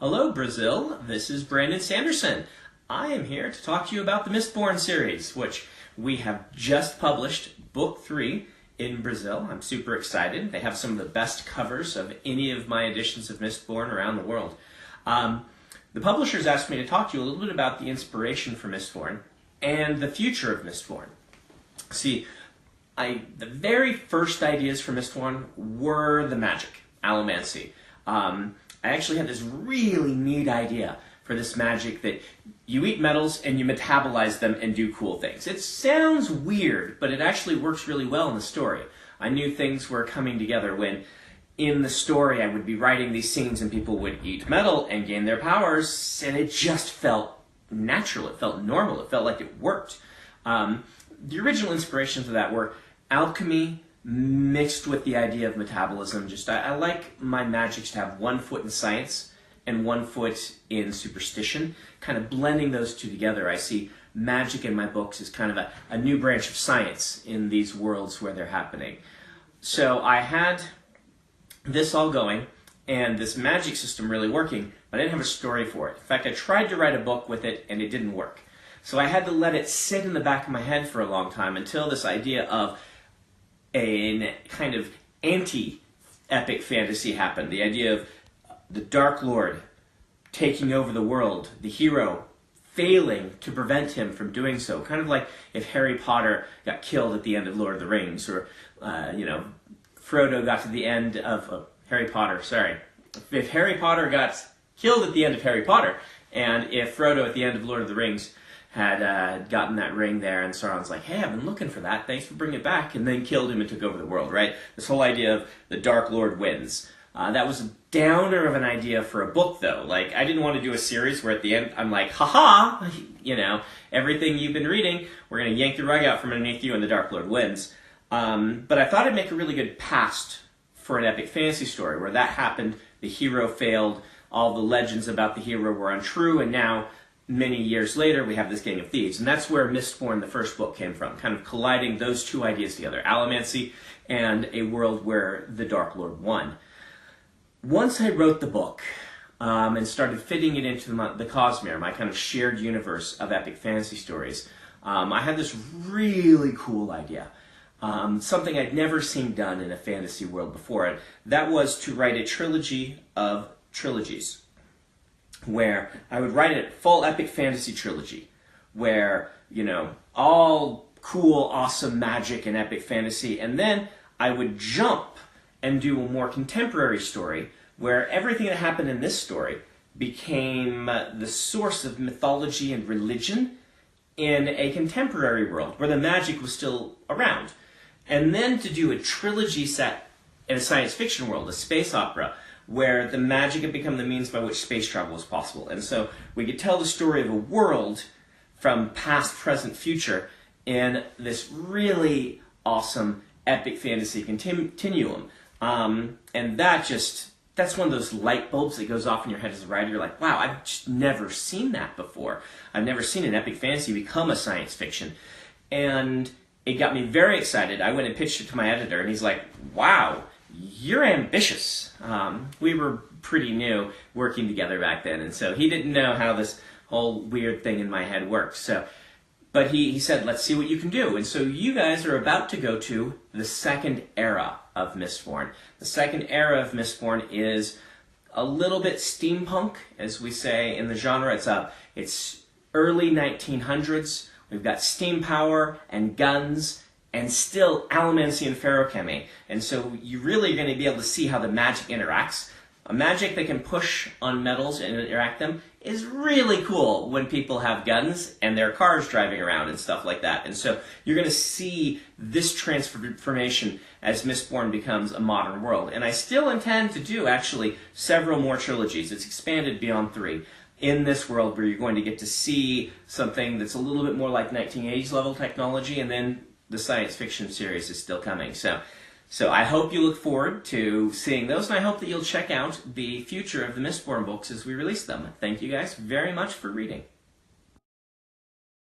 Hello, Brazil. This is Brandon Sanderson. I am here to talk to you about the Mistborn series, which we have just published, Book 3, in Brazil. I'm super excited. They have some of the best covers of any of my editions of Mistborn around the world. The publishers asked me to talk to you a little bit about the inspiration for Mistborn and the future of Mistborn. See, the very first ideas for Mistborn were the magic, alomancia. I actually had this really neat idea for this magic that you eat metals and you metabolize them and do cool things. It sounds weird, but it actually works really well in the story. I knew things were coming together when in the story I would be writing these scenes and people would eat metal and gain their powers, and it just felt natural, it felt normal, it felt like it worked. The original inspirations of that were alchemy mixed with the idea of metabolism. I like my magics to have one foot in science and one foot in superstition, kind of blending those two together. I see magic in my books as kind of a new branch of science in these worlds where they're happening. So I had this all going and this magic system really working, but I didn't have a story for it. In fact, I tried to write a book with it and it didn't work. So I had to let it sit in the back of my head for a long time until this idea of a kind of anti-epic fantasy happened. The idea of the Dark Lord taking over the world, the hero failing to prevent him from doing so. Kind of like if Harry Potter got killed at the end of Lord of the Rings, or, Frodo got to the end of Harry Potter, sorry. If Harry Potter got killed at the end of Harry Potter, and if Frodo at the end of Lord of the Rings had gotten that ring there, and Sauron's like, hey, I've been looking for that, thanks for bringing it back, and then killed him and took over the world, right? This whole idea of the Dark Lord wins. That was a downer of an idea for a book, though. Like, I didn't want to do a series where at the end I'm like, haha, everything you've been reading, we're going to yank the rug out from underneath you and the Dark Lord wins. But I thought it'd make a really good past for an epic fantasy story where that happened, the hero failed, all the legends about the hero were untrue, and now many years later, we have this gang of thieves. And that's where Mistborn, the first book, came from, kind of colliding those two ideas together, alomancia and a world where the Dark Lord won. Once I wrote the book and started fitting it into the Cosmere, my kind of shared universe of epic fantasy stories, I had this really cool idea, something I'd never seen done in a fantasy world before. And that was to write a trilogy of trilogies, where I would write a full epic fantasy trilogy where, all cool, awesome magic and epic fantasy, and then I would jump and do a more contemporary story where everything that happened in this story became the source of mythology and religion in a contemporary world where the magic was still around. And then to do a trilogy set in a science fiction world, a space opera, where the magic had become the means by which space travel was possible. And so we could tell the story of a world from past, present, future in this really awesome epic fantasy continuum. And that's one of those light bulbs that goes off in your head as a writer. You're like, wow, I've just never seen that before. I've never seen an epic fantasy become a science fiction. And it got me very excited. I went and pitched it to my editor, and he's like, wow, you're ambitious. We were pretty new working together back then, and so he didn't know how this whole weird thing in my head works. But he said, let's see what you can do. And so you guys are about to go to the second era of Mistborn. The second era of Mistborn is a little bit steampunk, as we say in the genre. It's early 1900s. We've got steam power and guns, and still alomancia and feruchemy. And so you really are going to be able to see how the magic interacts. A magic that can push on metals and interact them is really cool when people have guns and their cars driving around and stuff like that. And so you're going to see this transformation as Mistborn becomes a modern world. And I still intend to do, actually, several more trilogies. It's expanded beyond 3. In this world where you're going to get to see something that's a little bit more like 1980s level technology, and then the science fiction series is still coming. So I hope you look forward to seeing those, and I hope that you'll check out the future of the Mistborn books as we release them. Thank you guys very much for reading.